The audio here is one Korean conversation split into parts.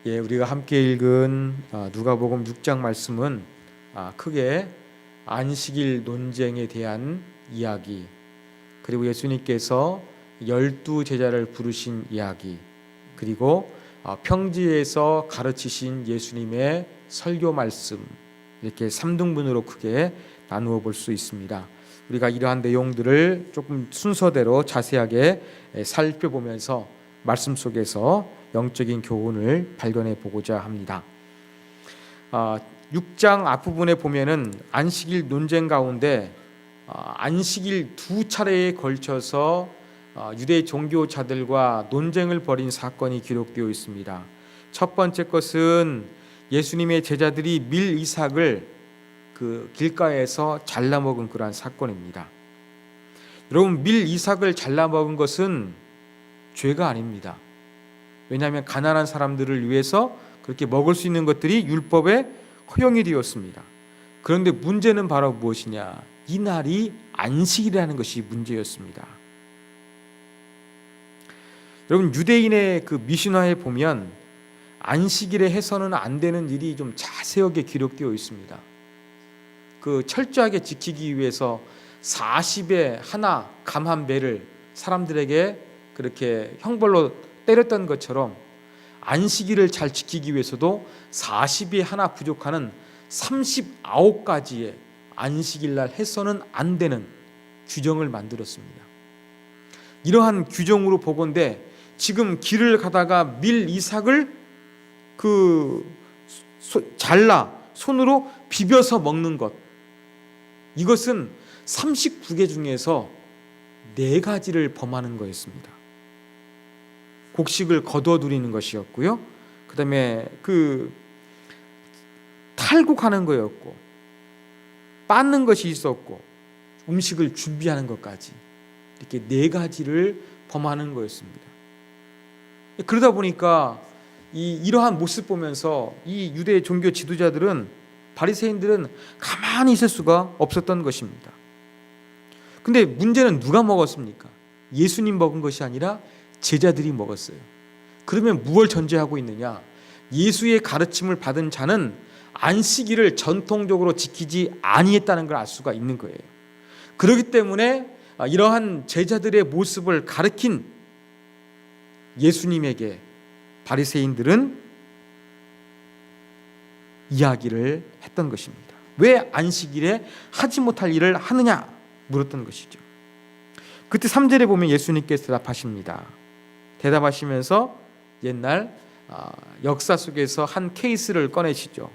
우리가 함께 읽은 누가복음 6장 말씀은 크게 안식일 논쟁에 대한 이야기, 그리고 예수님께서 12제자를 부르신 이야기, 그리고 평지에서 가르치신 예수님의 설교 말씀, 이렇게 3등분으로 크게 나누어 볼 수 있습니다. 우리가 이러한 내용들을 조금 순서대로 자세하게 살펴보면서 말씀 속에서 영적인 교훈을 발견해 보고자 합니다. 6장 앞부분에 보면은 안식일 논쟁 가운데 안식일 두 차례에 걸쳐서 유대 종교자들과 논쟁을 벌인 사건이 기록되어 있습니다. 첫 번째 것은 예수님의 제자들이 밀 이삭을 그 길가에서 잘라 먹은 그러한 사건입니다. 여러분, 밀 이삭을 잘라 먹은 것은 죄가 아닙니다. 왜냐하면 가난한 사람들을 위해서 그렇게 먹을 수 있는 것들이 율법에 허용이 되었습니다. 그런데 문제는 바로 무엇이냐? 이 날이 안식이라는 것이 문제였습니다. 여러분, 유대인의 그 미신화에 보면 안식일에 해서는 안 되는 일이 좀 자세하게 기록되어 있습니다. 그 철저하게 지키기 위해서 40에 하나 감 한 배를 사람들에게 그렇게 형벌로 때렸던 것처럼 안식일을 잘 지키기 위해서도 40이 하나 부족하는 39가지의 안식일날 해서는 안 되는 규정을 만들었습니다. 이러한 규정으로 보건대 지금 길을 가다가 밀 이삭을 잘라 손으로 비벼서 먹는 것, 이것은 39개 중에서 4가지를 범하는 거였습니다. 곡식을 거둬들이는 것이었고요. 그 다음에 탈곡하는 거였고, 빻는 것이 있었고, 음식을 준비하는 것까지 이렇게 4가지를 범하는 거였습니다. 그러다 보니까 이러한 모습 보면서 이 유대 종교 지도자들은, 바리새인들은 가만히 있을 수가 없었던 것입니다. 근데 문제는 누가 먹었습니까? 예수님 먹은 것이 아니라 제자들이 먹었어요. 그러면 무엇을 전제하고 있느냐? 예수의 가르침을 받은 자는 안식일을 전통적으로 지키지 아니했다는 걸 알 수가 있는 거예요. 그렇기 때문에 이러한 제자들의 모습을 가르친 예수님에게 바리새인들은 이야기를 했던 것입니다. 왜 안식일에 하지 못할 일을 하느냐 물었던 것이죠. 그때 3절에 보면 예수님께서 대답하십니다. 대답하시면서 옛날 역사 속에서 한 케이스를 꺼내시죠.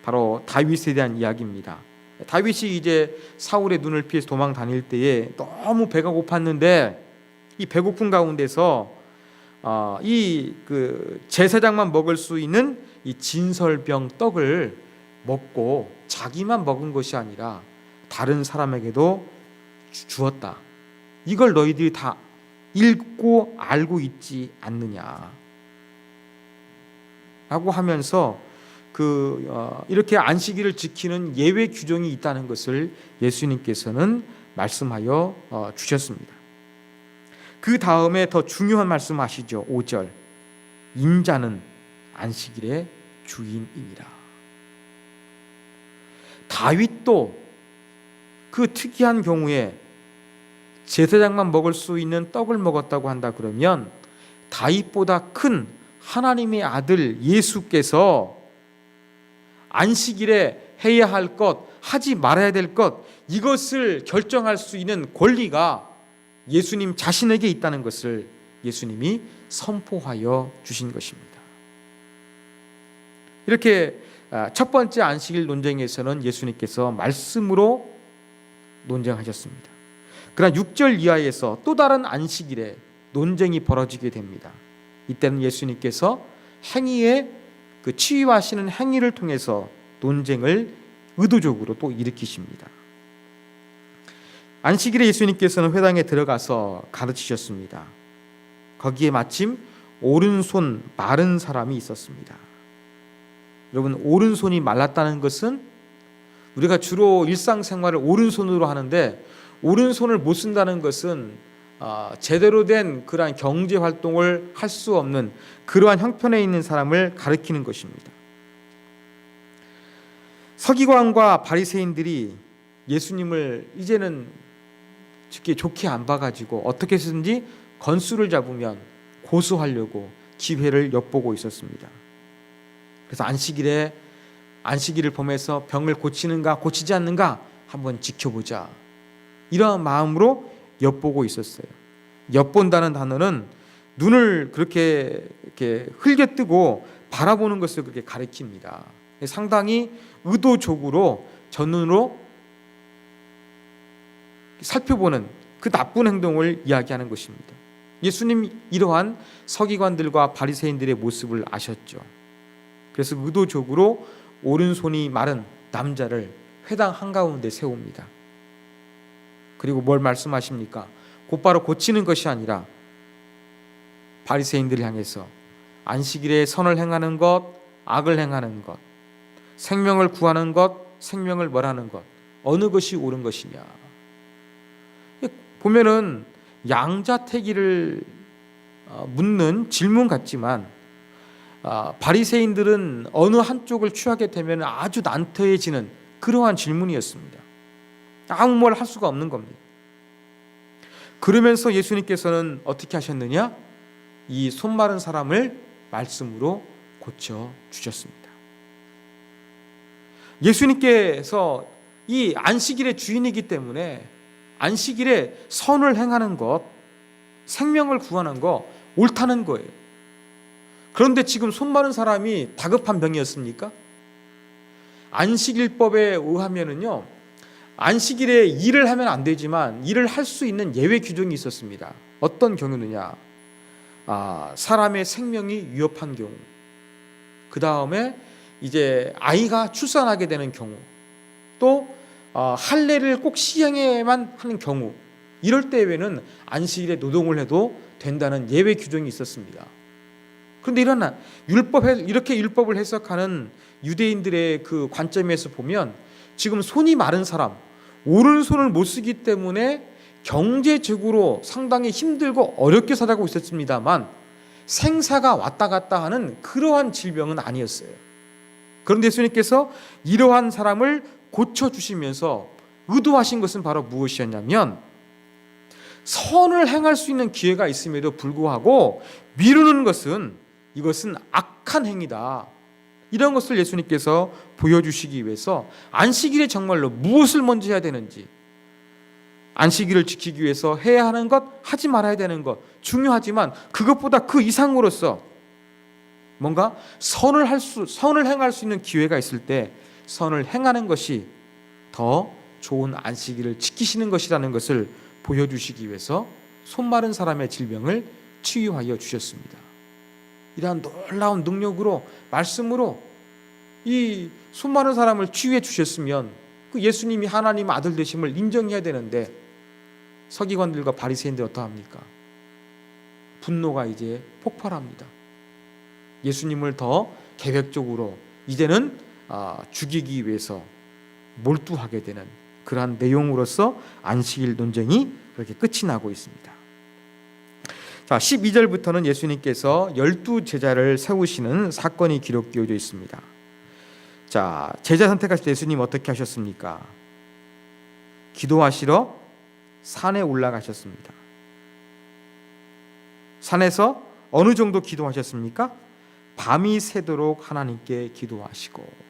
바로 다윗에 대한 이야기입니다. 다윗이 이제 사울의 눈을 피해서 도망 다닐 때에 너무 배가 고팠는데 이 배고픈 가운데서 이 제사장만 먹을 수 있는 이 진설병 떡을 먹고 자기만 먹은 것이 아니라 다른 사람에게도 주었다. 이걸 너희들이 다 읽고 알고 있지 않느냐 라고 하면서 이렇게 안식일을 지키는 예외 규정이 있다는 것을 예수님께서는 말씀하여 주셨습니다. 그 다음에 더 중요한 말씀하시죠. 5절, 인자는 안식일의 주인이니라. 다윗도 그 특이한 경우에 제사장만 먹을 수 있는 떡을 먹었다고 한다 그러면 다윗보다 큰 하나님의 아들 예수께서 안식일에 해야 할 것, 하지 말아야 될 것, 이것을 결정할 수 있는 권리가 예수님 자신에게 있다는 것을 예수님이 선포하여 주신 것입니다. 이렇게 첫 번째 안식일 논쟁에서는 예수님께서 말씀으로 논쟁하셨습니다. 그러나 6절 이하에서 또 다른 안식일에 논쟁이 벌어지게 됩니다. 이때는 예수님께서 행위의 치유하시는 행위를 통해서 논쟁을 의도적으로 또 일으키십니다. 안식일에 예수님께서는 회당에 들어가서 가르치셨습니다. 거기에 마침 오른손 마른 사람이 있었습니다. 여러분, 오른손이 말랐다는 것은 우리가 주로 일상생활을 오른손으로 하는데 오른손을 못 쓴다는 것은 제대로 된 그러한 경제 활동을 할 수 없는 그러한 형편에 있는 사람을 가리키는 것입니다. 서기관과 바리새인들이 예수님을 이제는 좋게 안 봐가지고 어떻게 해서든지 건수를 잡으면 고소하려고 기회를 엿보고 있었습니다. 그래서 안식일을 보면서 병을 고치는가 고치지 않는가 한번 지켜보자, 이런 마음으로 엿보고 있었어요. 엿본다는 단어는 눈을 그렇게 이렇게 흘겨뜨고 바라보는 것을 그렇게 가리킵니다. 상당히 의도적으로 전눈으로 살펴보는 그 나쁜 행동을 이야기하는 것입니다. 예수님이 이러한 서기관들과 바리새인들의 모습을 아셨죠. 그래서 의도적으로 오른손이 마른 남자를 회당 한가운데 세웁니다. 그리고 뭘 말씀하십니까? 곧바로 고치는 것이 아니라 바리새인들을 향해서 안식일에 선을 행하는 것, 악을 행하는 것, 생명을 구하는 것, 생명을 멀하는 것, 어느 것이 옳은 것이냐. 보면은 양자택일을 묻는 질문 같지만 바리새인들은 어느 한쪽을 취하게 되면 아주 난처해지는 그러한 질문이었습니다. 아무 말 할 수가 없는 겁니다. 그러면서 예수님께서는 어떻게 하셨느냐? 이 손 마른 사람을 말씀으로 고쳐 주셨습니다. 예수님께서 이 안식일의 주인이기 때문에 안식일에 선을 행하는 것, 생명을 구하는 것 옳다는 거예요. 그런데 지금 손 마른 사람이 다급한 병이었습니까? 안식일법에 의하면은요, 안식일에 일을 하면 안 되지만 일을 할 수 있는 예외 규정이 있었습니다. 어떤 경우느냐? 사람의 생명이 위협한 경우, 그 다음에 이제 아이가 출산하게 되는 경우, 또 할례를 꼭 시행해야만 하는 경우, 이럴 때 외에는 안식일에 노동을 해도 된다는 예외 규정이 있었습니다. 그런데 이렇게 율법을 해석하는 유대인들의 그 관점에서 보면 지금 손이 마른 사람, 오른손을 못 쓰기 때문에 경제적으로 상당히 힘들고 어렵게 살아가고 있었습니다만 생사가 왔다 갔다 하는 그러한 질병은 아니었어요. 그런데 예수님께서 이러한 사람을 고쳐주시면서 의도하신 것은 바로 무엇이었냐면, 선을 행할 수 있는 기회가 있음에도 불구하고 미루는 것은 이것은 악한 행위다, 이런 것을 예수님께서 보여주시기 위해서 안식일에 정말로 무엇을 먼저 해야 되는지, 안식일을 지키기 위해서 해야 하는 것, 하지 말아야 되는 것 중요하지만 그것보다 그 이상으로서 뭔가 선을 행할 수 있는 기회가 있을 때 선을 행하는 것이 더 좋은 안식일을 지키시는 것이라는 것을 보여주시기 위해서 손 마른 사람의 질병을 치유하여 주셨습니다. 이러한 놀라운 능력으로, 말씀으로 이 손 마른 사람을 치유해 주셨으면 그 예수님이 하나님 아들 되심을 인정해야 되는데 서기관들과 바리새인들 어떠합니까? 분노가 이제 폭발합니다. 예수님을 더 계획적으로 이제는 죽이기 위해서 몰두하게 되는 그러한 내용으로서 안식일 논쟁이 그렇게 끝이 나고 있습니다. 자, 12절부터는 예수님께서 12제자를 세우시는 사건이 기록되어져 있습니다. 자, 제자 선택하실 때 예수님 어떻게 하셨습니까? 기도하시러 산에 올라가셨습니다. 산에서 어느 정도 기도하셨습니까? 밤이 새도록 하나님께 기도하시고.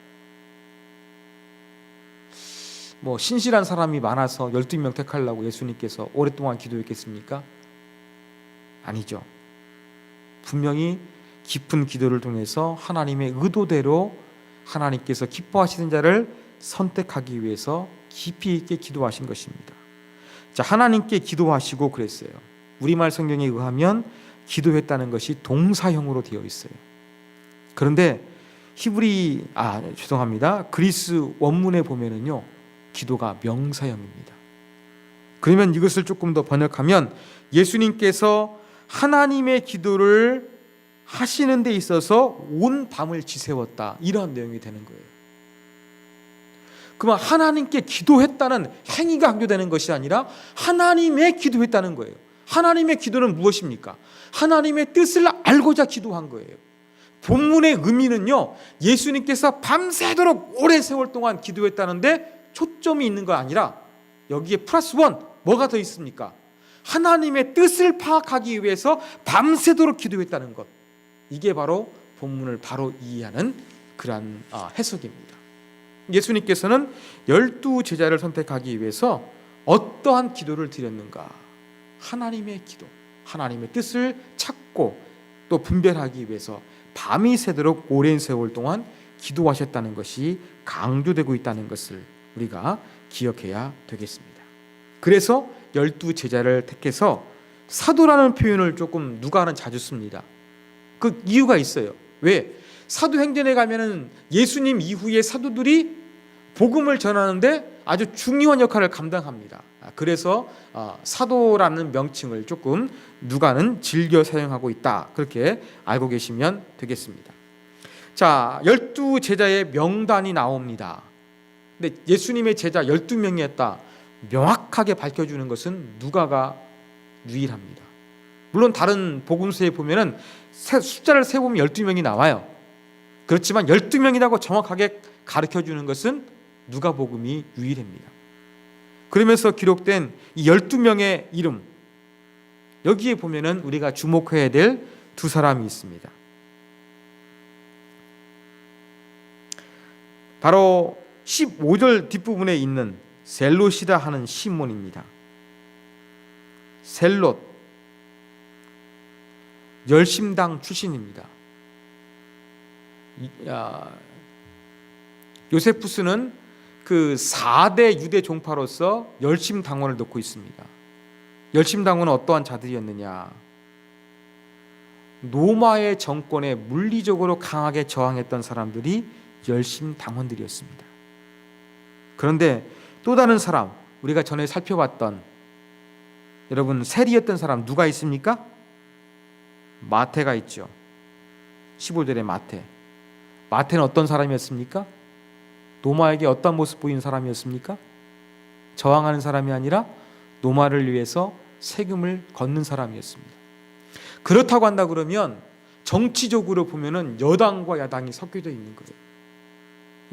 신실한 사람이 많아서 12명 택하려고 예수님께서 오랫동안 기도했겠습니까? 아니죠. 분명히 깊은 기도를 통해서 하나님의 의도대로 하나님께서 기뻐하시는 자를 선택하기 위해서 깊이 있게 기도하신 것입니다. 자, 하나님께 기도하시고 그랬어요. 우리말 성경에 의하면 기도했다는 것이 동사형으로 되어 있어요. 그런데 그리스 원문에 보면은요, 기도가 명사형입니다. 그러면 이것을 조금 더 번역하면 예수님께서 하나님의 기도를 하시는 데 있어서 온 밤을 지새웠다, 이러한 내용이 되는 거예요. 그러면 하나님께 기도했다는 행위가 강조되는 것이 아니라 하나님의 기도했다는 거예요. 하나님의 기도는 무엇입니까? 하나님의 뜻을 알고자 기도한 거예요. 본문의 의미는요, 예수님께서 밤새도록 오랜 세월 동안 기도했다는데 초점이 있는 거 아니라 여기에 플러스 원, 뭐가 더 있습니까? 하나님의 뜻을 파악하기 위해서 밤새도록 기도했다는 것. 이게 바로 본문을 바로 이해하는 그러한 해석입니다. 예수님께서는 12제자를 선택하기 위해서 어떠한 기도를 드렸는가? 하나님의 기도, 하나님의 뜻을 찾고 또 분별하기 위해서 밤이 새도록 오랜 세월 동안 기도하셨다는 것이 강조되고 있다는 것을 우리가 기억해야 되겠습니다. 그래서 12제자를 택해서 사도라는 표현을 조금 누가는 자주 씁니다. 그 이유가 있어요. 왜? 사도행전에 가면은 예수님 이후에 사도들이 복음을 전하는데 아주 중요한 역할을 감당합니다. 그래서 사도라는 명칭을 조금 누가는 즐겨 사용하고 있다. 그렇게 알고 계시면 되겠습니다. 자, 12제자의 명단이 나옵니다. 근데 예수님의 제자 12명이었다. 명확하게 밝혀주는 것은 누가가 유일합니다. 물론 다른 복음서에 보면은 숫자를 세보면 12명이 나와요. 그렇지만 12명이라고 정확하게 가르쳐주는 것은 누가복음이 유일합니다. 그러면서 기록된 이 12명의 이름, 여기에 보면은 우리가 주목해야 될 두 사람이 있습니다. 바로 15절 뒷부분에 있는 셀롯이라 하는 시몬입니다. 셀롯, 열심당 출신입니다. 요세푸스는 그 4대 유대 종파로서 열심당원을 놓고 있습니다. 열심당원은 어떠한 자들이었느냐? 로마의 정권에 물리적으로 강하게 저항했던 사람들이 열심당원들이었습니다. 그런데 또 다른 사람, 우리가 전에 살펴봤던 여러분 세리였던 사람 누가 있습니까? 마태가 있죠. 15절에 마태. 마태는 어떤 사람이었습니까? 로마에게 어떤 모습 보이는 사람이었습니까? 저항하는 사람이 아니라 로마를 위해서 세금을 걷는 사람이었습니다. 그렇다고 한다 그러면 정치적으로 보면은 여당과 야당이 섞여져 있는 거예요.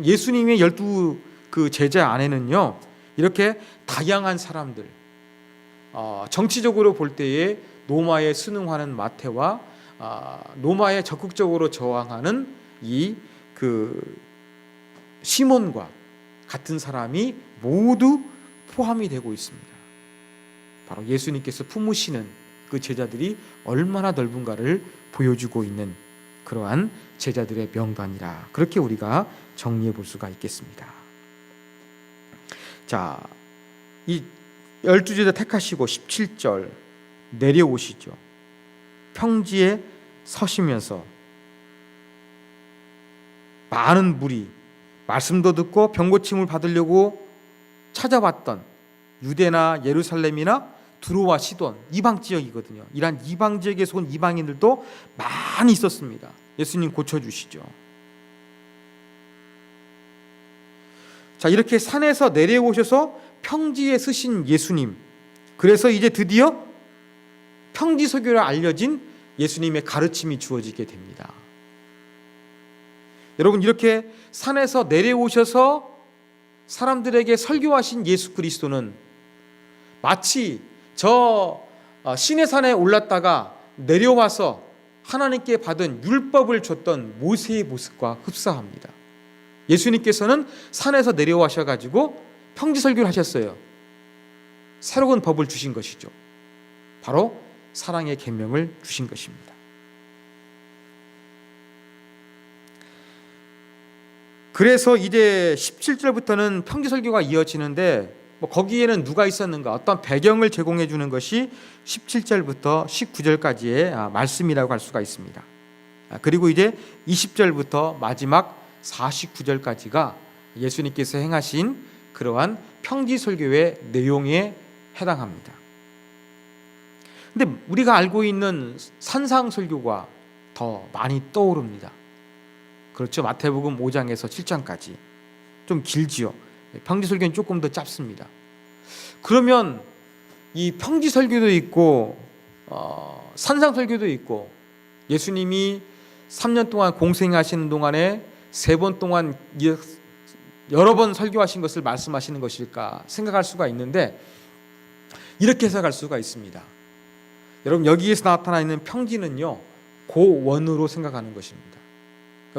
예수님의 12 그 제자 안에는요, 이렇게 다양한 사람들, 정치적으로 볼 때에 로마에 순응하는 마태와 로마에 적극적으로 저항하는 이 그 시몬과 같은 사람이 모두 포함이 되고 있습니다. 바로 예수님께서 품으시는 그 제자들이 얼마나 넓은가를 보여주고 있는 그러한 제자들의 명단이라, 그렇게 우리가 정리해 볼 수가 있겠습니다. 자, 이 12제자 택하시고 17절 내려오시죠. 평지에 서시면서 많은 무리, 말씀도 듣고 병고침을 받으려고 찾아왔던 유대나 예루살렘이나 두로와 시돈, 이방 지역이거든요. 이란 이방 지역에서 온 이방인들도 많이 있었습니다. 예수님 고쳐주시죠. 자, 이렇게 산에서 내려오셔서 평지에 서신 예수님, 그래서 이제 드디어 평지 설교를 알려진 예수님의 가르침이 주어지게 됩니다. 여러분, 이렇게 산에서 내려오셔서 사람들에게 설교하신 예수 그리스도는 마치 저 시내산에 올랐다가 내려와서 하나님께 받은 율법을 줬던 모세의 모습과 흡사합니다. 예수님께서는 산에서 내려와셔가지고 평지 설교를 하셨어요. 새로운 법을 주신 것이죠. 바로 사랑의 계명을 주신 것입니다. 그래서 이제 17절부터는 평지 설교가 이어지는데 거기에는 누가 있었는가, 어떤 배경을 제공해 주는 것이 17절부터 19절까지의 말씀이라고 할 수가 있습니다. 그리고 이제 20절부터 마지막 49절까지가 예수님께서 행하신 그러한 평지 설교의 내용에 해당합니다. 근데 우리가 알고 있는 산상 설교가 더 많이 떠오릅니다. 그렇죠. 마태복음 5장에서 7장까지 좀 길지요. 평지 설교는 조금 더 짧습니다. 그러면 이 평지 설교도 있고 산상 설교도 있고 예수님이 3년 동안 공생하시는 동안에 3번 동안 여러 번 설교하신 것을 말씀하시는 것일까 생각할 수가 있는데 이렇게 해석할 수가 있습니다. 여러분, 여기에서 나타나 있는 평지는요, 고원으로 생각하는 것입니다.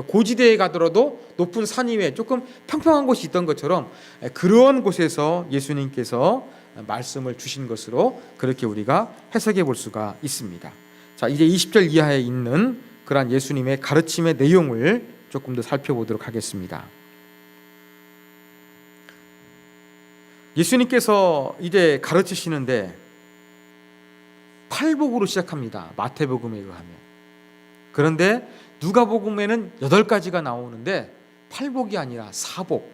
고지대에 가더라도 높은 산 위에 조금 평평한 곳이 있던 것처럼 그런 곳에서 예수님께서 말씀을 주신 것으로 그렇게 우리가 해석해 볼 수가 있습니다. 자, 이제 20절 이하에 있는 그러한 예수님의 가르침의 내용을 조금 더 살펴보도록 하겠습니다. 예수님께서 이제 가르치시는데 팔복으로 시작합니다. 마태복음에 의하면. 그런데 누가복음에는 8가지가 나오는데 팔복이 아니라 사복,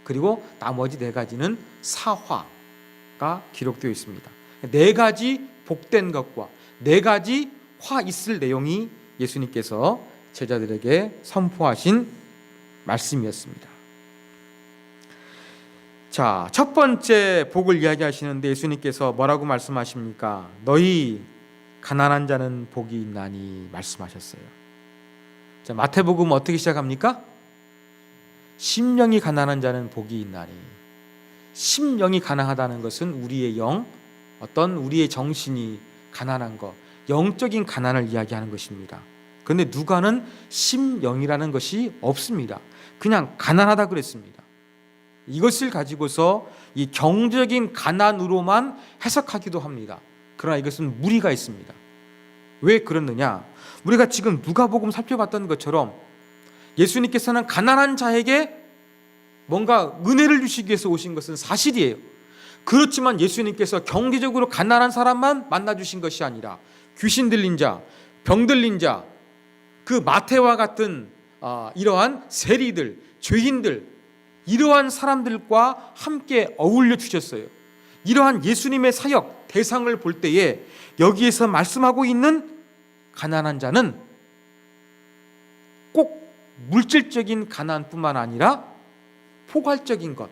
그리고 나머지 4가지는 사화가 기록되어 있습니다. 4가지 복된 것과 4가지 화 있을 내용이 예수님께서 제자들에게 선포하신 말씀이었습니다. 자, 첫 번째 복을 이야기하시는데 예수님께서 뭐라고 말씀하십니까? 너희 가난한 자는 복이 있나니 말씀하셨어요. 자, 마태복음 어떻게 시작합니까? 심령이 가난한 자는 복이 있나니. 심령이 가난하다는 것은 우리의 영, 어떤 우리의 정신이 가난한 것, 영적인 가난을 이야기하는 것입니다. 그런데 누가는 심령이라는 것이 없습니다. 그냥 가난하다 그랬습니다. 이것을 가지고서 이 경제적인 가난으로만 해석하기도 합니다. 그러나 이것은 무리가 있습니다. 왜 그렇느냐? 우리가 지금 누가복음 살펴봤던 것처럼 예수님께서는 가난한 자에게 뭔가 은혜를 주시기 위해서 오신 것은 사실이에요. 그렇지만 예수님께서 경제적으로 가난한 사람만 만나주신 것이 아니라 귀신 들린 자, 병 들린 자, 그 마태와 같은 이러한 세리들, 죄인들, 이러한 사람들과 함께 어울려 주셨어요. 이러한 예수님의 사역 대상을 볼 때에 여기에서 말씀하고 있는 가난한 자는 꼭 물질적인 가난뿐만 아니라 포괄적인 것,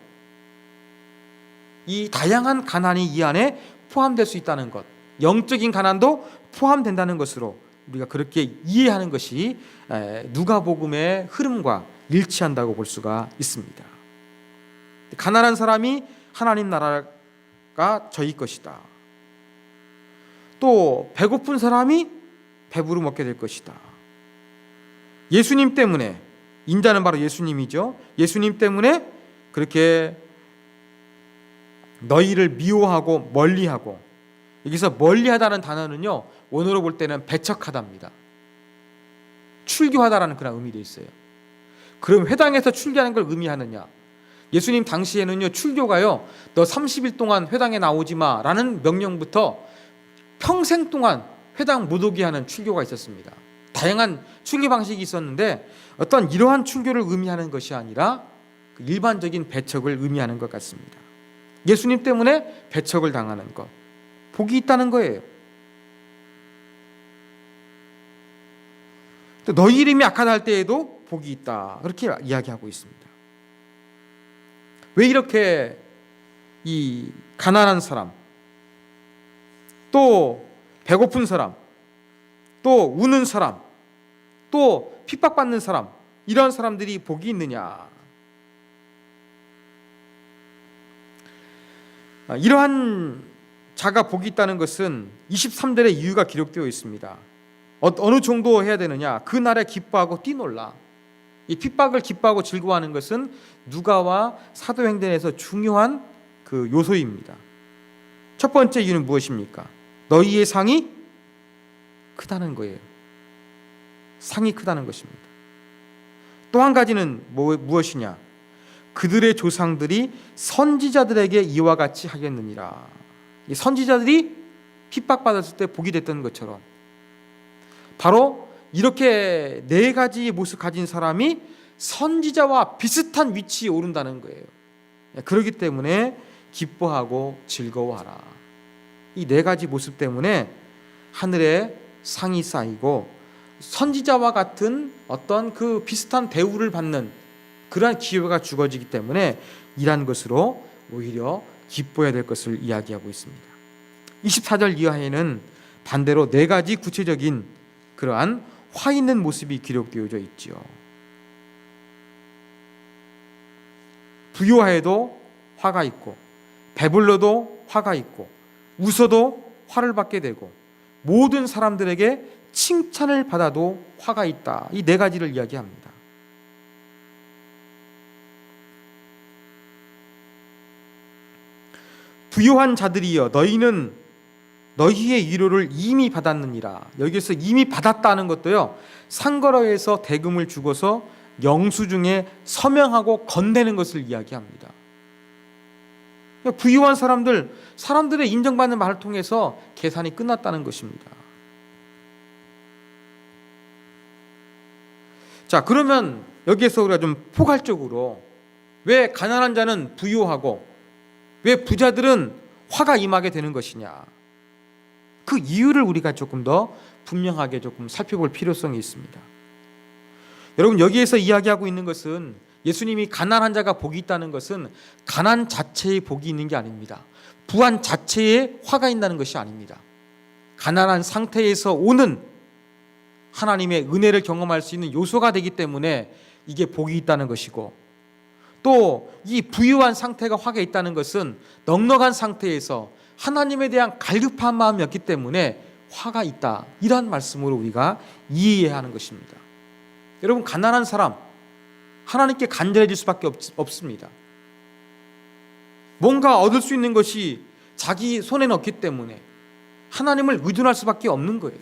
이 다양한 가난이 이 안에 포함될 수 있다는 것, 영적인 가난도 포함된다는 것으로 우리가 그렇게 이해하는 것이 누가복음의 흐름과 일치한다고 볼 수가 있습니다. 가난한 사람이 하나님 나라가 저희 것이다. 또 배고픈 사람이 배부르 먹게 될 것이다. 예수님 때문에, 인자는 바로 예수님이죠. 예수님 때문에 그렇게 너희를 미워하고 멀리하고, 여기서 멀리하다는 단어는요, 원어로 볼 때는 배척하다입니다. 출교하다라는 그런 의미도 있어요. 그럼 회당에서 출교하는 걸 의미하느냐? 예수님 당시에는요, 출교가요, 너 30일 동안 회당에 나오지 마 라는 명령부터 평생 동안 회당 못 오게 하는 출교가 있었습니다. 다양한 출교 방식이 있었는데 어떤 이러한 출교를 의미하는 것이 아니라 일반적인 배척을 의미하는 것 같습니다. 예수님 때문에 배척을 당하는 것, 복이 있다는 거예요. 또 너희 이름이 악하다 때에도 복이 있다, 그렇게 이야기하고 있습니다. 왜 이렇게 이 가난한 사람, 또 배고픈 사람, 또 우는 사람, 또 핍박받는 사람, 이런 사람들이 복이 있느냐? 이러한 자가 복이 있다는 것은 23절의 이유가 기록되어 있습니다. 어느 정도 해야 되느냐? 그 날에 기뻐하고 뛰놀라. 이 핍박을 기뻐하고 즐거워하는 것은 누가와 사도행전에서 중요한 그 요소입니다. 첫 번째 이유는 무엇입니까? 너희의 상이 크다는 거예요. 상이 크다는 것입니다. 또 한 가지는 무엇이냐? 그들의 조상들이 선지자들에게 이와 같이 하겠느니라. 이 선지자들이 핍박받았을 때 복이 됐던 것처럼 바로 이렇게 4가지 모습 가진 사람이 선지자와 비슷한 위치에 오른다는 거예요. 그렇기 때문에 기뻐하고 즐거워하라. 이 4가지 모습 때문에 하늘에 상이 쌓이고 선지자와 같은 어떤 그 비슷한 대우를 받는 그러한 기회가 주어지기 때문에 이러한 것으로 오히려 기뻐해야 될 것을 이야기하고 있습니다. 24절 이하에는 반대로 네 가지 구체적인 그러한 화 있는 모습이 기록되어져 있지요. 부요하여도 화가 있고, 배불러도 화가 있고, 웃어도 화를 받게 되고, 모든 사람들에게 칭찬을 받아도 화가 있다. 이 네 가지를 이야기합니다. 부요한 자들이여 너희는 너희의 위로를 이미 받았느니라. 여기서 이미 받았다는 것도요, 상거래에서 대금을 주고서 영수증에 서명하고 건네는 것을 이야기합니다. 부유한 사람들의 인정받는 말을 통해서 계산이 끝났다는 것입니다. 자, 그러면 여기에서 우리가 좀 포괄적으로 왜 가난한 자는 부유하고 왜 부자들은 화가 임하게 되는 것이냐, 그 이유를 우리가 조금 더 분명하게 조금 살펴볼 필요성이 있습니다. 여러분, 여기에서 이야기하고 있는 것은 예수님이 가난한 자가 복이 있다는 것은 가난 자체에 복이 있는 게 아닙니다. 부한 자체에 화가 있다는 것이 아닙니다. 가난한 상태에서 오는 하나님의 은혜를 경험할 수 있는 요소가 되기 때문에 이게 복이 있다는 것이고, 또 이 부유한 상태가 화가 있다는 것은 넉넉한 상태에서 하나님에 대한 갈급한 마음이었기 때문에 화가 있다, 이러한 말씀으로 우리가 이해해야 하는 것입니다. 여러분, 가난한 사람 하나님께 간절해질 수밖에 없습니다. 뭔가 얻을 수 있는 것이 자기 손에는 없기 때문에 하나님을 의존할 수밖에 없는 거예요.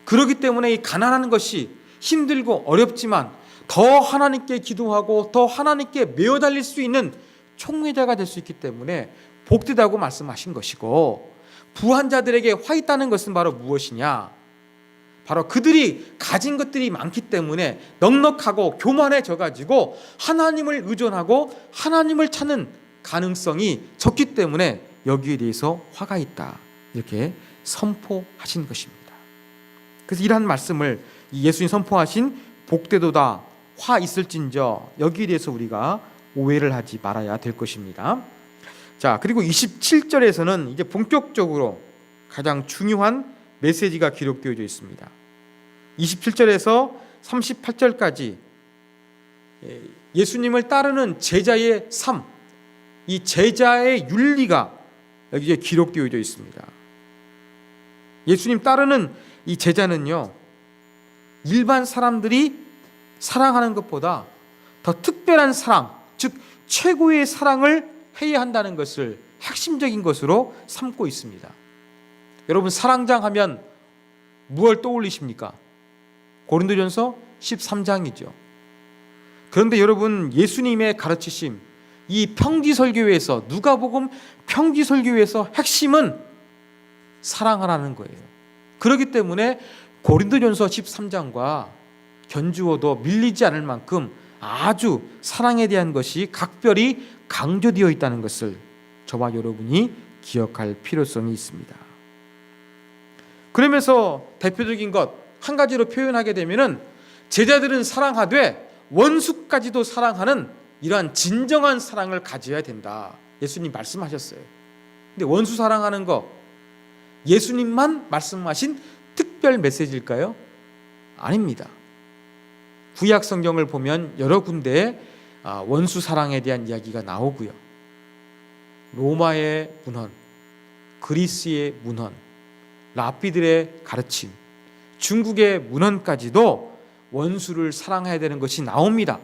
그렇기 때문에 이 가난한 것이 힘들고 어렵지만 더 하나님께 기도하고 더 하나님께 매어 달릴 수 있는 총회자가 될 수 있기 때문에 복되다고 말씀하신 것이고, 부한 자들에게 화 있다는 것은 바로 무엇이냐, 바로 그들이 가진 것들이 많기 때문에 넉넉하고 교만해져 가지고 하나님을 의존하고 하나님을 찾는 가능성이 적기 때문에 여기에 대해서 화가 있다, 이렇게 선포하신 것입니다. 그래서 이러한 말씀을 예수님 선포하신 복되도다 화 있을진저, 여기에 대해서 우리가 오해를 하지 말아야 될 것입니다. 자, 그리고 27절에서는 이제 본격적으로 가장 중요한 메시지가 기록되어 있습니다. 27절에서 38절까지 예수님을 따르는 제자의 삶, 이 제자의 윤리가 여기에 기록되어 있습니다. 예수님 따르는 이 제자는요, 일반 사람들이 사랑하는 것보다 더 특별한 사랑, 즉 최고의 사랑을 해야 한다는 것을 핵심적인 것으로 삼고 있습니다. 여러분, 사랑장 하면 무엇을 떠올리십니까? 고린도전서 13장이죠. 그런데 여러분, 예수님의 가르치심, 이 평지설교에서, 누가복음 평지설교에서 핵심은 사랑하라는 거예요. 그렇기 때문에 고린도전서 13장과 견주어도 밀리지 않을 만큼 아주 사랑에 대한 것이 각별히 강조되어 있다는 것을 저와 여러분이 기억할 필요성이 있습니다. 그러면서 대표적인 것 한 가지로 표현하게 되면은, 제자들은 사랑하되 원수까지도 사랑하는 이러한 진정한 사랑을 가져야 된다, 예수님 말씀하셨어요. 근데 원수 사랑하는 거 예수님만 말씀하신 특별 메시지일까요? 아닙니다. 구약 성경을 보면 여러 군데에 원수 사랑에 대한 이야기가 나오고요. 로마의 문헌, 그리스의 문헌, 랍비들의 가르침, 중국의 문헌까지도 원수를 사랑해야 되는 것이 나옵니다.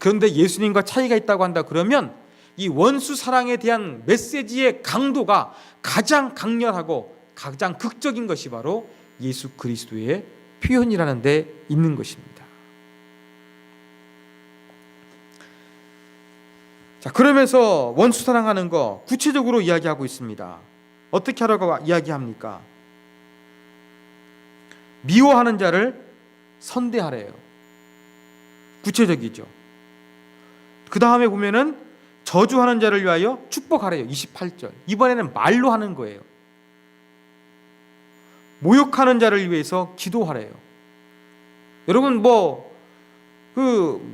그런데 예수님과 차이가 있다고 한다 그러면 이 원수 사랑에 대한 메시지의 강도가 가장 강렬하고 가장 극적인 것이 바로 예수 그리스도의 표현이라는 데 있는 것입니다. 자, 그러면서 원수 사랑하는 거 구체적으로 이야기하고 있습니다. 어떻게 하라고 이야기합니까? 미워하는 자를 선대하래요. 구체적이죠. 그 다음에 보면은 저주하는 자를 위하여 축복하래요. 28절. 이번에는 말로 하는 거예요. 모욕하는 자를 위해서 기도하래요. 여러분,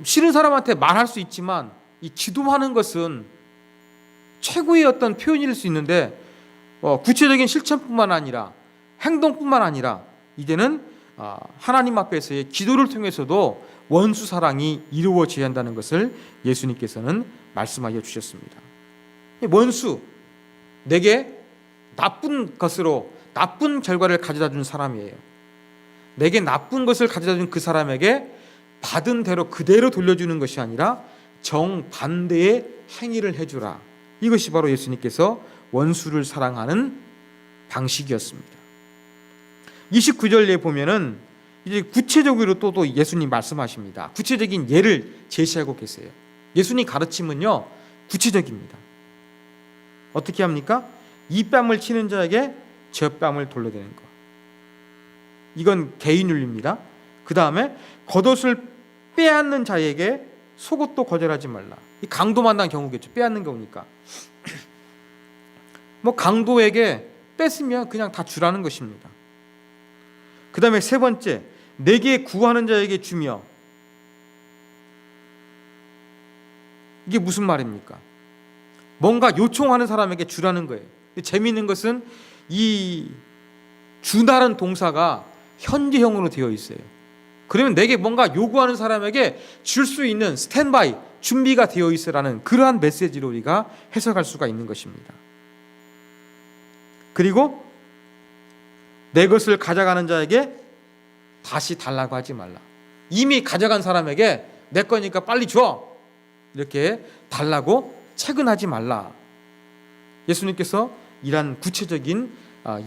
싫은 사람한테 말할 수 있지만 이 기도하는 것은 최고의 어떤 표현일 수 있는데, 구체적인 실천뿐만 아니라 행동뿐만 아니라 이제는 하나님 앞에서의 기도를 통해서도 원수 사랑이 이루어져야 한다는 것을 예수님께서는 말씀하여 주셨습니다. 원수, 내게 나쁜 것으로 나쁜 결과를 가져다 준 사람이에요. 내게 나쁜 것을 가져다 준 그 사람에게 받은 대로 그대로 돌려주는 것이 아니라 정반대의 행위를 해주라. 이것이 바로 예수님께서 원수를 사랑하는 방식이었습니다. 29절에 보면은 이제 구체적으로 또 예수님 말씀하십니다. 구체적인 예를 제시하고 계세요. 예수님 가르침은요, 구체적입니다. 어떻게 합니까? 이 뺨을 치는 자에게 저 뺨을 돌려대는 것. 이건 개인윤리입니다. 그 다음에 겉옷을 빼앗는 자에게 속옷도 거절하지 말라. 이 강도 만난 경우겠죠. 빼앗는 경우니까. 강도에게 뺏으면 그냥 다 주라는 것입니다. 그 다음에 세 번째, 내게 구하는 자에게 주며. 이게 무슨 말입니까? 뭔가 요청하는 사람에게 주라는 거예요. 재미있는 것은 이 주다는 동사가 현재형으로 되어 있어요. 그러면 내게 뭔가 요구하는 사람에게 줄 수 있는 스탠바이, 준비가 되어 있으라는 그러한 메시지로 우리가 해석할 수가 있는 것입니다. 그리고 내 것을 가져가는 자에게 다시 달라고 하지 말라. 이미 가져간 사람에게 내 거니까 빨리 줘, 이렇게 달라고 채근하지 말라. 예수님께서 이러한 구체적인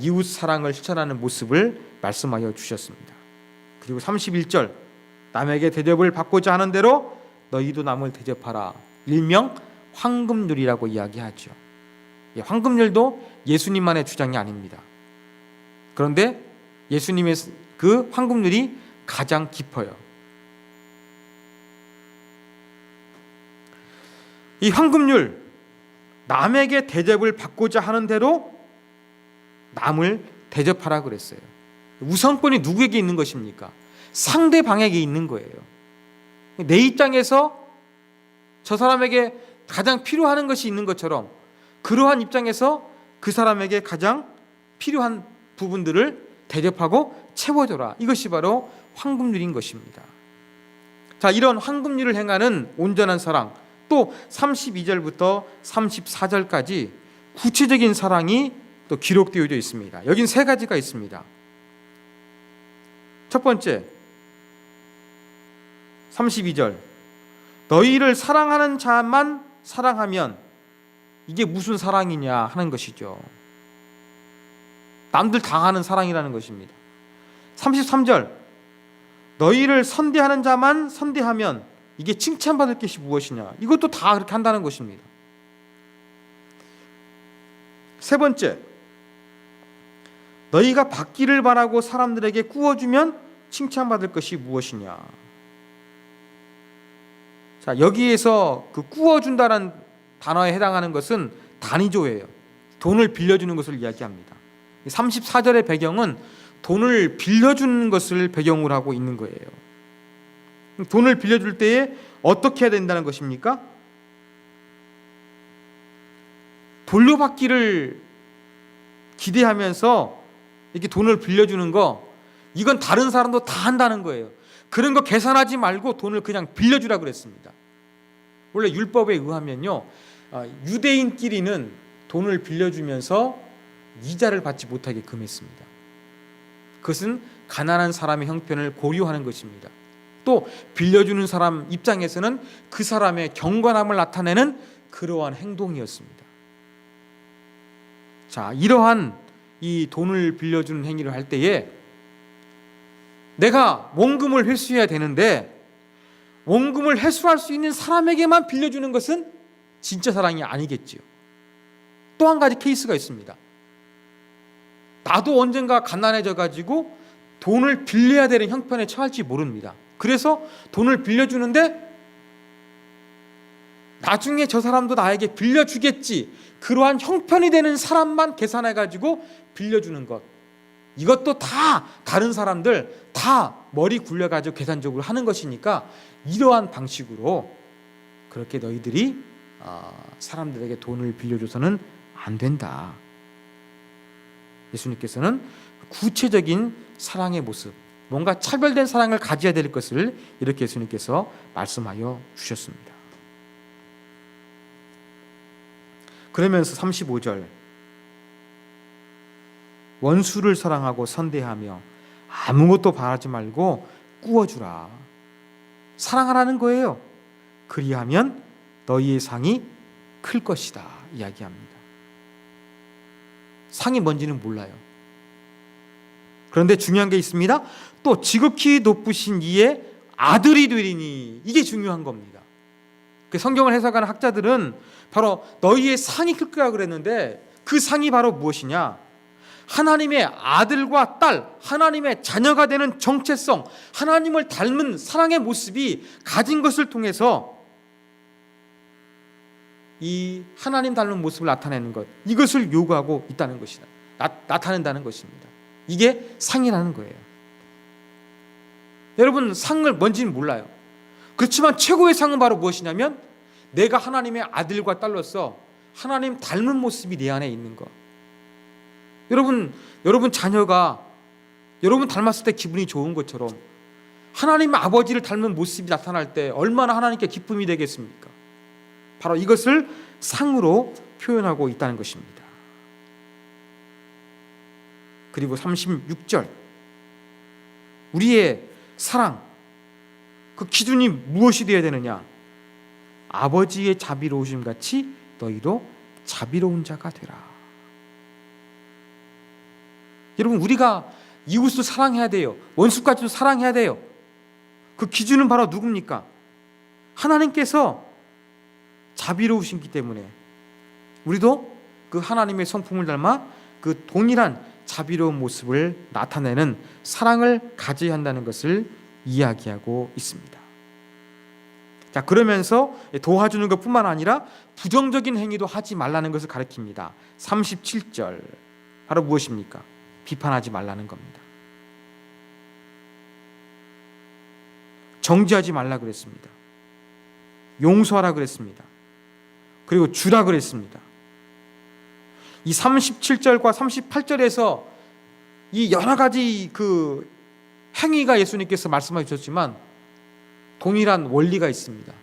이웃 사랑을 실천하는 모습을 말씀하여 주셨습니다. 그리고 31절, 남에게 대접을 받고자 하는 대로 너희도 남을 대접하라. 일명 황금률이라고 이야기하죠. 황금률도 예수님만의 주장이 아닙니다. 그런데 예수님의 그 황금률이 가장 깊어요. 이 황금률, 남에게 대접을 받고자 하는 대로 남을 대접하라 그랬어요. 우선권이 누구에게 있는 것입니까? 상대방에게 있는 거예요. 내 입장에서 저 사람에게 가장 필요한 것이 있는 것처럼 그러한 입장에서 그 사람에게 가장 필요한 부분들을 대접하고 채워줘라. 이것이 바로 황금률인 것입니다. 자, 이런 황금률을 행하는 온전한 사랑, 또 32절부터 34절까지 구체적인 사랑이 또 기록되어져 있습니다. 여긴 세 가지가 있습니다. 첫 번째, 32절, 너희를 사랑하는 자만 사랑하면, 이게 무슨 사랑이냐 하는 것이죠. 남들 당하는 사랑이라는 것입니다. 33절, 너희를 선대하는 자만 선대하면 이게 칭찬받을 것이 무엇이냐. 이것도 다 그렇게 한다는 것입니다. 세 번째, 너희가 받기를 바라고 사람들에게 꾸어주면 칭찬받을 것이 무엇이냐. 자, 여기에서 그 꾸어준다는 단어에 해당하는 것은 단위조예요. 돈을 빌려주는 것을 이야기합니다. 34절의 배경은 돈을 빌려주는 것을 배경으로 하고 있는 거예요. 돈을 빌려줄 때에 어떻게 해야 된다는 것입니까? 돌려받기를 기대하면서 이렇게 돈을 빌려주는 거, 이건 다른 사람도 다 한다는 거예요. 그런 거 계산하지 말고 돈을 그냥 빌려주라 그랬습니다. 원래 율법에 의하면요, 유대인끼리는 돈을 빌려주면서 이자를 받지 못하게 금했습니다. 그것은 가난한 사람의 형편을 고려하는 것입니다. 또 빌려주는 사람 입장에서는 그 사람의 경건함을 나타내는 그러한 행동이었습니다. 자, 이러한 이 돈을 빌려주는 행위를 할 때에 내가 원금을 회수해야 되는데 원금을 회수할 수 있는 사람에게만 빌려주는 것은 진짜 사랑이 아니겠지요. 또 한 가지 케이스가 있습니다. 나도 언젠가 가난해져 가지고 돈을 빌려야 되는 형편에 처할지 모릅니다. 그래서 돈을 빌려주는데 나중에 저 사람도 나에게 빌려주겠지, 그러한 형편이 되는 사람만 계산해 가지고 빌려주는 것, 이것도 다 다른 사람들 다 머리 굴려가지고 계산적으로 하는 것이니까 이러한 방식으로 그렇게 너희들이 사람들에게 돈을 빌려줘서는 안 된다. 예수님께서는 구체적인 사랑의 모습, 뭔가 차별된 사랑을 가져야 될 것을 이렇게 예수님께서 말씀하여 주셨습니다. 그러면서 35절, 원수를 사랑하고 선대하며 아무것도 바라지 말고 꾸어주라. 사랑하라는 거예요. 그리하면 너희의 상이 클 것이다 이야기합니다. 상이 뭔지는 몰라요. 그런데 중요한 게 있습니다. 또 지극히 높으신 이의 아들이 되리니, 이게 중요한 겁니다. 성경을 해석하는 학자들은 바로 너희의 상이 클 거라 그랬는데, 그 상이 바로 무엇이냐? 하나님의 아들과 딸, 하나님의 자녀가 되는 정체성, 하나님을 닮은 사랑의 모습이 가진 것을 통해서 이 하나님 닮은 모습을 나타내는 것, 이것을 요구하고 있다는 것이다. 나타낸다는 것입니다. 이게 상이라는 거예요. 여러분, 상을 뭔지는 몰라요. 그렇지만 최고의 상은 바로 무엇이냐면, 내가 하나님의 아들과 딸로서 하나님 닮은 모습이 내 안에 있는 것. 여러분 자녀가 여러분 닮았을 때 기분이 좋은 것처럼 하나님 아버지를 닮은 모습이 나타날 때 얼마나 하나님께 기쁨이 되겠습니까? 바로 이것을 상으로 표현하고 있다는 것입니다. 그리고 36절, 우리의 사랑, 그 기준이 무엇이 되어야 되느냐? 아버지의 자비로우심 같이 너희도 자비로운 자가 되라. 여러분, 우리가 이웃을 사랑해야 돼요. 원수까지도 사랑해야 돼요. 그 기준은 바로 누굽니까? 하나님께서 자비로우시기 때문에 우리도 그 하나님의 성품을 닮아 그 동일한 자비로운 모습을 나타내는 사랑을 가져야 한다는 것을 이야기하고 있습니다. 자, 그러면서 도와주는 것뿐만 아니라 부정적인 행위도 하지 말라는 것을 가르칩니다. 37절, 바로 무엇입니까? 비판하지 말라는 겁니다. 정죄하지 말라 그랬습니다. 용서하라 그랬습니다. 그리고 주라 그랬습니다. 이 37절과 38절에서 이 여러 가지 그 행위가 예수님께서 말씀해 주셨지만 동일한 원리가 있습니다.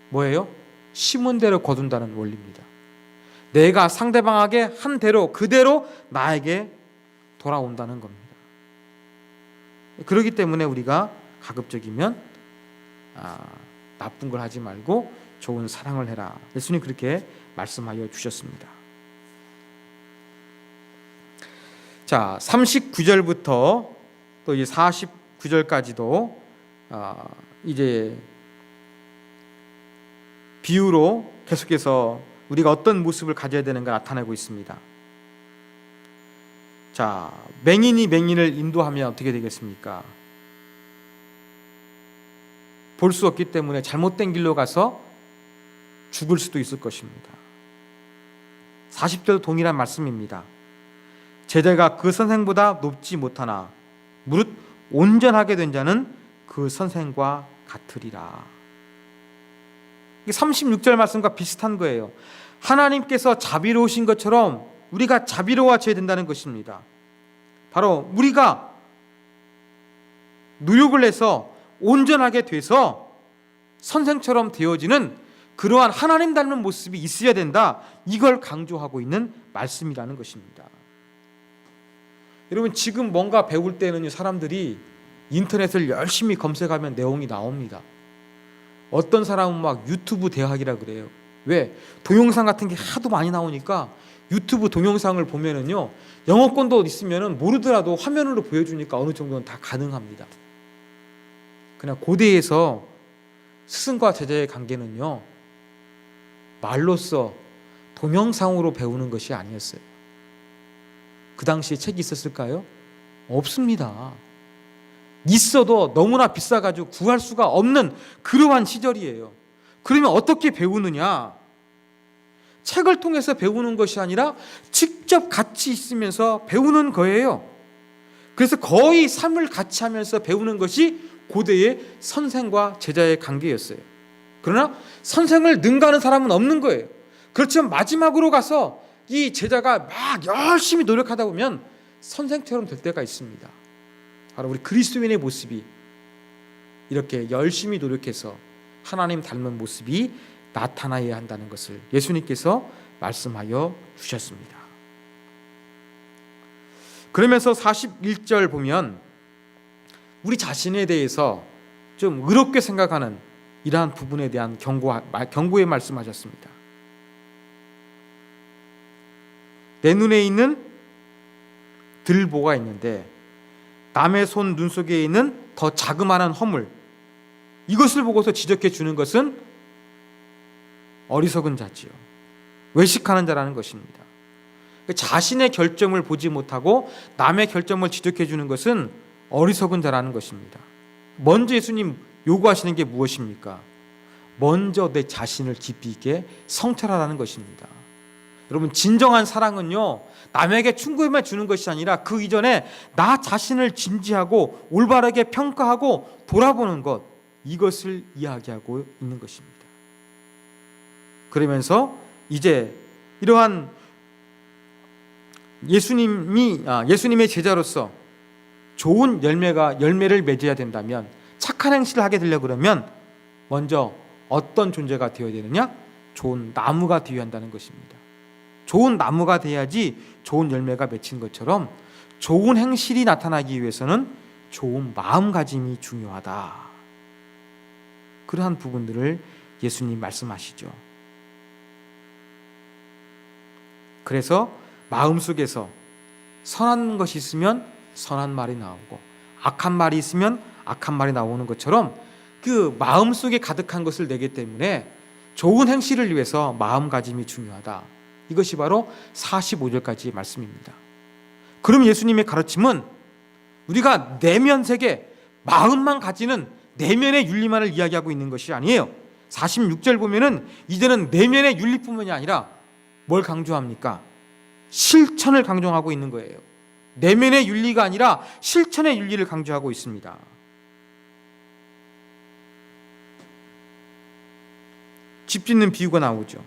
뭐예요? 심은 대로 거둔다는 원리입니다. 내가 상대방에게 한 대로 그대로 나에게 돌아온다는 겁니다. 그렇기 때문에 우리가 가급적이면 나쁜 걸 하지 말고 좋은 사랑을 해라. 예수님 그렇게 말씀하여 주셨습니다. 자, 39절부터 또 이제 49절까지도 이제 비유로 계속해서 우리가 어떤 모습을 가져야 되는가 나타내고 있습니다. 자, 맹인이 맹인을 인도하면 어떻게 되겠습니까? 볼 수 없기 때문에 잘못된 길로 가서 죽을 수도 있을 것입니다. 40절도 동일한 말씀입니다. 제자가 그 선생보다 높지 못하나 무릇 온전하게 된 자는 그 선생과 같으리라. 이게 36절 말씀과 비슷한 거예요. 하나님께서 자비로우신 것처럼 우리가 자비로워져야 된다는 것입니다. 바로 우리가 노력을 해서 온전하게 돼서 선생처럼 되어지는 그러한 하나님 닮은 모습이 있어야 된다. 이걸 강조하고 있는 말씀이라는 것입니다. 여러분, 지금 뭔가 배울 때는 사람들이 인터넷을 열심히 검색하면 내용이 나옵니다. 어떤 사람은 막 유튜브 대학이라 그래요. 왜? 동영상 같은 게 하도 많이 나오니까 유튜브 동영상을 보면은요, 영어권도 있으면은 모르더라도 화면으로 보여주니까 어느 정도는 다 가능합니다. 그냥 고대에서 스승과 제자의 관계는요, 말로써 동영상으로 배우는 것이 아니었어요. 그 당시에 책이 있었을까요? 없습니다. 있어도 너무나 비싸가지고 구할 수가 없는 그러한 시절이에요. 그러면 어떻게 배우느냐? 책을 통해서 배우는 것이 아니라 직접 같이 있으면서 배우는 거예요. 그래서 거의 삶을 같이 하면서 배우는 것이 고대의 선생과 제자의 관계였어요. 그러나 선생을 능가하는 사람은 없는 거예요. 그렇지만 마지막으로 가서 이 제자가 막 열심히 노력하다 보면 선생처럼 될 때가 있습니다. 바로 우리 그리스도인의 모습이 이렇게 열심히 노력해서 하나님 닮은 모습이 나타나야 한다는 것을 예수님께서 말씀하여 주셨습니다. 그러면서 41절 보면 우리 자신에 대해서 좀 의롭게 생각하는 이러한 부분에 대한 경고의 말씀하셨습니다. 내 눈에 있는 들보가 있는데 남의 손 눈 속에 있는 더 자그마한 허물, 이것을 보고서 지적해 주는 것은 어리석은 자지요. 외식하는 자라는 것입니다. 자신의 결점을 보지 못하고 남의 결점을 지적해 주는 것은 어리석은 자라는 것입니다. 먼저 예수님 요구하시는 게 무엇입니까? 먼저 내 자신을 깊이 있게 성찰하라는 것입니다. 여러분, 진정한 사랑은요, 남에게 충고만 주는 것이 아니라 그 이전에 나 자신을 진지하고 올바르게 평가하고 돌아보는 것, 이것을 이야기하고 있는 것입니다. 그러면서 이제 이러한 예수님의 제자로서 좋은 열매를 맺어야 된다면, 착한 행실을 하게 되려고 그러면 먼저 어떤 존재가 되어야 되느냐? 좋은 나무가 되어야 한다는 것입니다. 좋은 나무가 돼야지 좋은 열매가 맺힌 것처럼 좋은 행실이 나타나기 위해서는 좋은 마음가짐이 중요하다. 그러한 부분들을 예수님 말씀하시죠. 그래서 마음속에서 선한 것이 있으면 선한 말이 나오고 악한 말이 있으면 악한 말이 나오는 것처럼 그 마음속에 가득한 것을 내기 때문에 좋은 행실을 위해서 마음가짐이 중요하다. 이것이 바로 45절까지의 말씀입니다. 그럼 예수님의 가르침은 우리가 내면 세계, 마음만 가지는 내면의 윤리만을 이야기하고 있는 것이 아니에요. 46절 보면은 이제는 내면의 윤리뿐만이 아니라 뭘 강조합니까? 실천을 강조하고 있는 거예요. 내면의 윤리가 아니라 실천의 윤리를 강조하고 있습니다. 집 짓는 비유가 나오죠.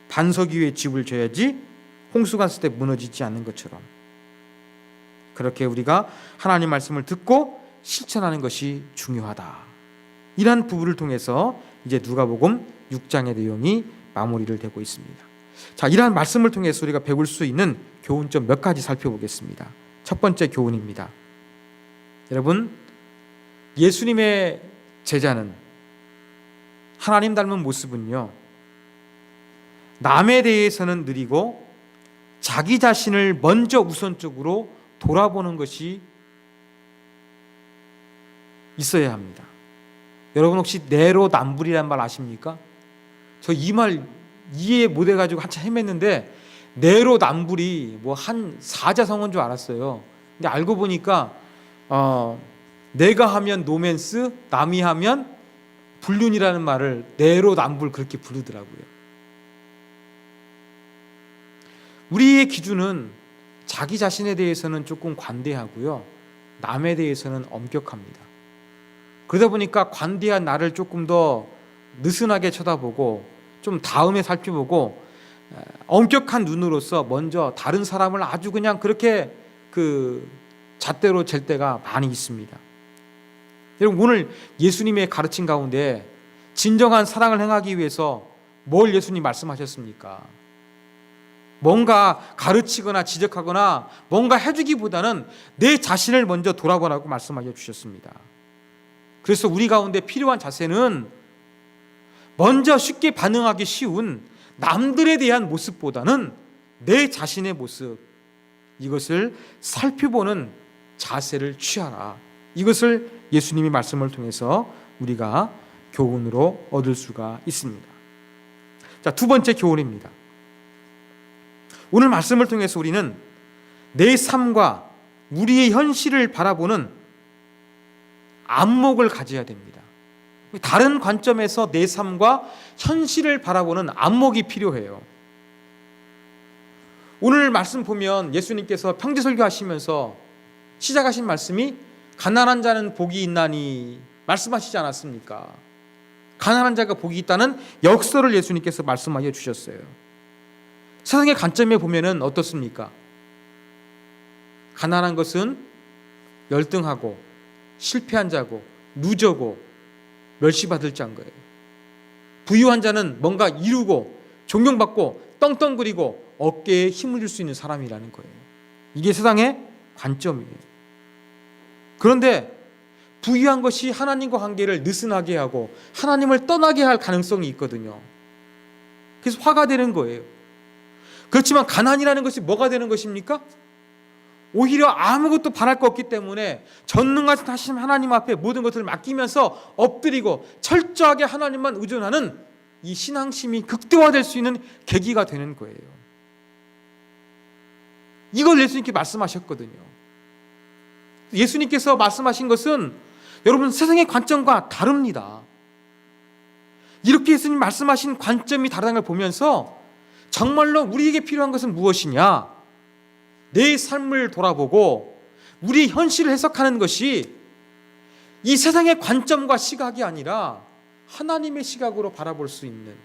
반석 위에 집을 져야지 홍수가 왔을 때 무너지지 않는 것처럼, 그렇게 우리가 하나님 말씀을 듣고 실천하는 것이 중요하다. 이러한 부분을 통해서 이제 누가복음 6장의 내용이 마무리를 되고 있습니다. 자, 이러한 말씀을 통해서 우리가 배울 수 있는 교훈점 몇 가지 살펴보겠습니다. 첫 번째 교훈입니다. 여러분, 예수님의 제자는, 하나님 닮은 모습은요, 남에 대해서는 느리고 자기 자신을 먼저 우선적으로 돌아보는 것이 있어야 합니다. 여러분 혹시 내로남불이라는 말 아십니까? 저 이 말 이해 못해가지고 한참 헤맸는데, 내로남불이 뭐 한 사자성어인 줄 알았어요. 근데 알고 보니까 내가 하면 노맨스, 남이 하면 불륜이라는 말을 내로남불 그렇게 부르더라고요. 우리의 기준은 자기 자신에 대해서는 조금 관대하고요, 남에 대해서는 엄격합니다. 그러다 보니까 관대한 나를 조금 더 느슨하게 쳐다보고 좀 다음에 살펴보고 엄격한 눈으로서 먼저 다른 사람을 아주 그냥 그렇게 그 잣대로 잴 때가 많이 있습니다. 여러분, 오늘 예수님의 가르침 가운데 진정한 사랑을 행하기 위해서 뭘 예수님 말씀하셨습니까? 뭔가 가르치거나 지적하거나 뭔가 해주기보다는 내 자신을 먼저 돌아보라고 말씀하여 주셨습니다. 그래서 우리 가운데 필요한 자세는 먼저 쉽게 반응하기 쉬운 남들에 대한 모습보다는 내 자신의 모습, 이것을 살펴보는 자세를 취하라. 이것을 예수님이 말씀을 통해서 우리가 교훈으로 얻을 수가 있습니다. 자, 두 번째 교훈입니다. 오늘 말씀을 통해서 우리는 내 삶과 우리의 현실을 바라보는 안목을 가져야 됩니다. 다른 관점에서 내 삶과 현실을 바라보는 안목이 필요해요. 오늘 말씀 보면 예수님께서 평지설교 하시면서 시작하신 말씀이 가난한 자는 복이 있나니 말씀하시지 않았습니까? 가난한 자가 복이 있다는 역설을 예수님께서 말씀하여 주셨어요. 세상의 관점에 보면은 어떻습니까? 가난한 것은 열등하고 실패한 자고 루저고 멸시받을 자인 거예요. 부유한 자는 뭔가 이루고 존경받고 떵떵거리고 어깨에 힘을 줄 수 있는 사람이라는 거예요. 이게 세상의 관점이에요. 그런데 부유한 것이 하나님과 관계를 느슨하게 하고 하나님을 떠나게 할 가능성이 있거든요. 그래서 화가 되는 거예요. 그렇지만 가난이라는 것이 뭐가 되는 것입니까? 오히려 아무것도 바랄 거 없기 때문에 전능하신 하나님 앞에 모든 것을 맡기면서 엎드리고 철저하게 하나님만 의존하는 이 신앙심이 극대화될 수 있는 계기가 되는 거예요. 이걸 예수님께 말씀하셨거든요. 예수님께서 말씀하신 것은 여러분 세상의 관점과 다릅니다. 이렇게 예수님 말씀하신 관점이 다르다는 걸 보면서 정말로 우리에게 필요한 것은 무엇이냐? 내 삶을 돌아보고 우리 현실을 해석하는 것이 이 세상의 관점과 시각이 아니라 하나님의 시각으로 바라볼 수 있는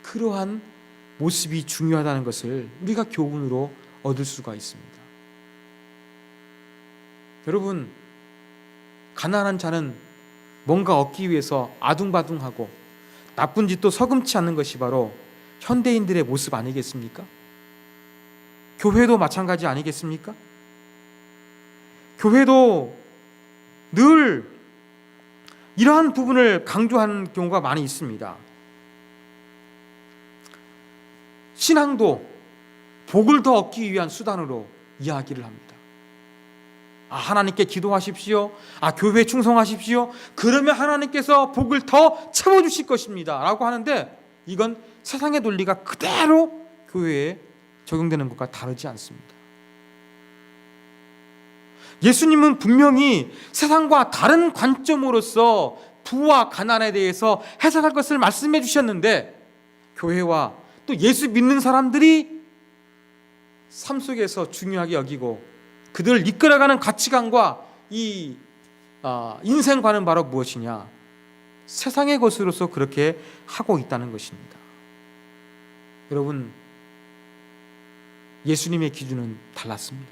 그러한 모습이 중요하다는 것을 우리가 교훈으로 얻을 수가 있습니다. 여러분, 가난한 자는 뭔가 얻기 위해서 아둥바둥하고 나쁜 짓도 서금치 않는 것이 바로 현대인들의 모습 아니겠습니까? 교회도 마찬가지 아니겠습니까? 교회도 늘 이러한 부분을 강조하는 경우가 많이 있습니다. 신앙도 복을 더 얻기 위한 수단으로 이야기를 합니다. 하나님께 기도하십시오. 교회에 충성하십시오. 그러면 하나님께서 복을 더 채워주실 것입니다 라고 하는데 이건 세상의 논리가 그대로 교회에 적용되는 것과 다르지 않습니다. 예수님은 분명히 세상과 다른 관점으로서 부와 가난에 대해서 해석할 것을 말씀해 주셨는데 교회와 또 예수 믿는 사람들이 삶 속에서 중요하게 여기고 그들을 이끌어가는 가치관과 이 인생관은 바로 무엇이냐? 세상의 것으로서 그렇게 하고 있다는 것입니다. 여러분, 예수님의 기준은 달랐습니다.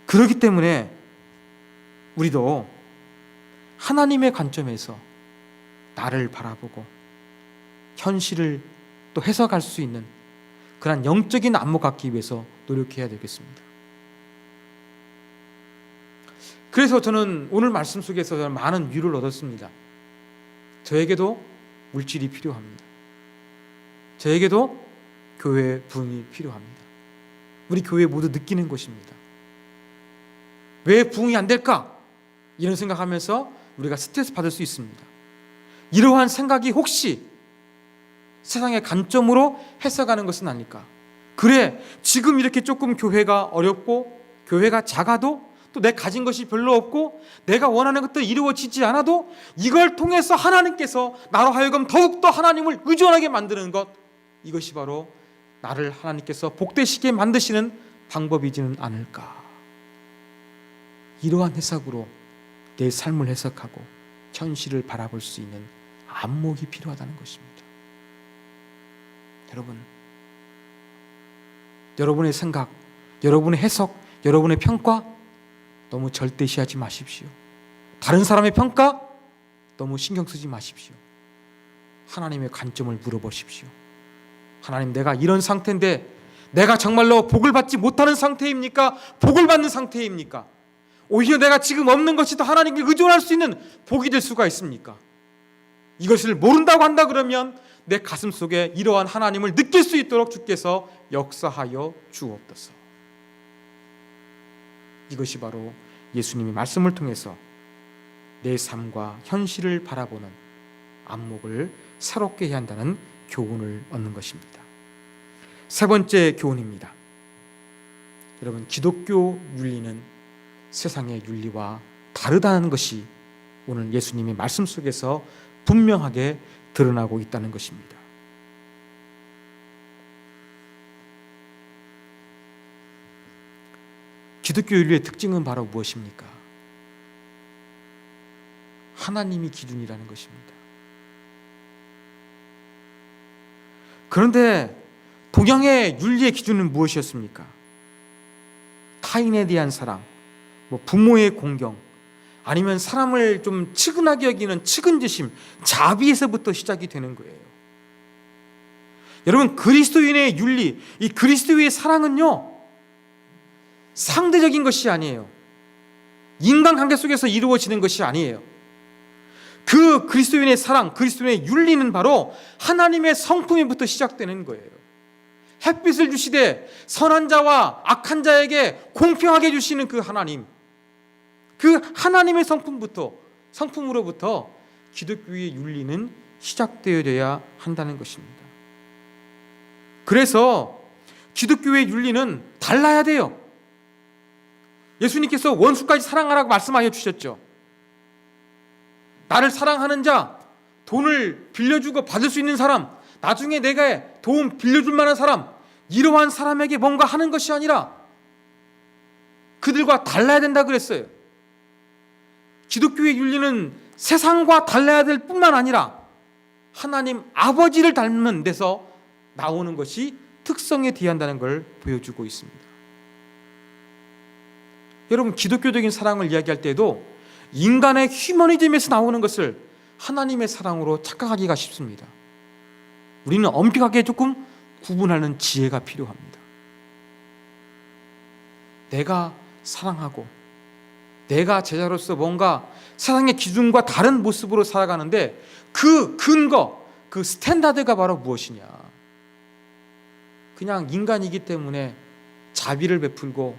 그렇기 때문에 우리도 하나님의 관점에서 나를 바라보고 현실을 또 해석할 수 있는 그런 영적인 안목 갖기 위해서 노력해야 되겠습니다. 그래서 저는 오늘 말씀 속에서 많은 위로를 얻었습니다. 저에게도 물질이 필요합니다. 저에게도 교회 부흥이 필요합니다. 우리 교회 모두 느끼는 것입니다. 왜 부흥이 안 될까? 이런 생각하면서 우리가 스트레스 받을 수 있습니다. 이러한 생각이 혹시 세상의 관점으로 해석하는 것은 아닐까? 그래, 지금 이렇게 조금 교회가 어렵고 교회가 작아도 또 내 가진 것이 별로 없고 내가 원하는 것들이 이루어지지 않아도 이걸 통해서 하나님께서 나로 하여금 더욱더 하나님을 의존하게 만드는 것, 이것이 바로 나를 하나님께서 복되시게 만드시는 방법이지는 않을까? 이러한 해석으로 내 삶을 해석하고 현실을 바라볼 수 있는 안목이 필요하다는 것입니다. 여러분, 여러분의 생각, 여러분의 해석, 여러분의 평가 너무 절대시하지 마십시오. 다른 사람의 평가 너무 신경 쓰지 마십시오. 하나님의 관점을 물어보십시오. 하나님, 내가 이런 상태인데 내가 정말로 복을 받지 못하는 상태입니까? 복을 받는 상태입니까? 오히려 내가 지금 없는 것이 더 하나님께 의존할 수 있는 복이 될 수가 있습니까? 이것을 모른다고 한다 그러면 내 가슴 속에 이러한 하나님을 느낄 수 있도록 주께서 역사하여 주옵소서. 이것이 바로 예수님의 말씀을 통해서 내 삶과 현실을 바라보는 안목을 새롭게 해야 한다는 교훈을 얻는 것입니다. 세 번째 교훈입니다. 여러분, 기독교 윤리는 세상의 윤리와 다르다는 것이 오늘 예수님의 말씀 속에서 분명하게 드러나고 있다는 것입니다. 기독교 윤리의 특징은 바로 무엇입니까? 하나님이 기준이라는 것입니다. 그런데 동양의 윤리의 기준은 무엇이었습니까? 타인에 대한 사랑, 부모의 공경, 아니면 사람을 좀 측은하게 여기는 측은지심, 자비에서부터 시작이 되는 거예요. 여러분, 그리스도인의 윤리, 이 그리스도의 사랑은요, 상대적인 것이 아니에요. 인간관계 속에서 이루어지는 것이 아니에요. 그 그리스도인의 사랑, 그리스도인의 윤리는 바로 하나님의 성품에부터 시작되는 거예요. 햇빛을 주시되 선한 자와 악한 자에게 공평하게 주시는 그 하나님, 그 하나님의 성품으로부터 기독교의 윤리는 시작되어야 한다는 것입니다. 그래서 기독교의 윤리는 달라야 돼요. 예수님께서 원수까지 사랑하라고 말씀하여 주셨죠. 나를 사랑하는 자, 돈을 빌려주고 받을 수 있는 사람, 나중에 내가 돈 빌려줄 만한 사람, 이러한 사람에게 뭔가 하는 것이 아니라 그들과 달라야 된다 그랬어요. 기독교의 윤리는 세상과 달라야 될 뿐만 아니라 하나님 아버지를 닮는 데서 나오는 것이 특성에 대한다는 걸 보여주고 있습니다. 여러분, 기독교적인 사랑을 이야기할 때도 인간의 휴머니즘에서 나오는 것을 하나님의 사랑으로 착각하기가 쉽습니다. 우리는 엄격하게 조금 구분하는 지혜가 필요합니다. 내가 사랑하고 내가 제자로서 뭔가 세상의 기준과 다른 모습으로 살아가는데 그 근거, 그 스탠다드가 바로 무엇이냐? 그냥 인간이기 때문에 자비를 베풀고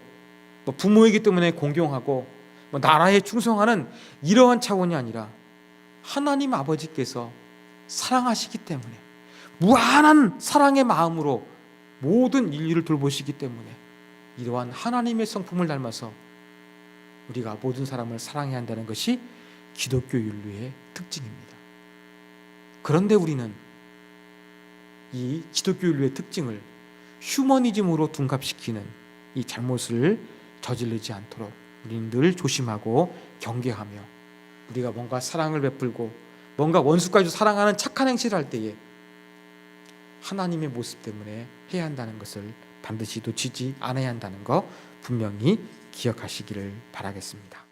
부모이기 때문에 공경하고 나라에 충성하는 이러한 차원이 아니라 하나님 아버지께서 사랑하시기 때문에 무한한 사랑의 마음으로 모든 인류를 돌보시기 때문에 이러한 하나님의 성품을 닮아서 우리가 모든 사람을 사랑해야 한다는 것이 기독교 윤리의 특징입니다. 그런데 우리는 이 기독교 윤리의 특징을 휴머니즘으로 둔갑시키는 이 잘못을 저지르지 않도록 우리는 늘 조심하고 경계하며 우리가 뭔가 사랑을 베풀고 뭔가 원수까지도 사랑하는 착한 행실을 할 때에 하나님의 모습 때문에 해야 한다는 것을 반드시 놓치지 않아야 한다는 거 분명히 기억하시기를 바라겠습니다.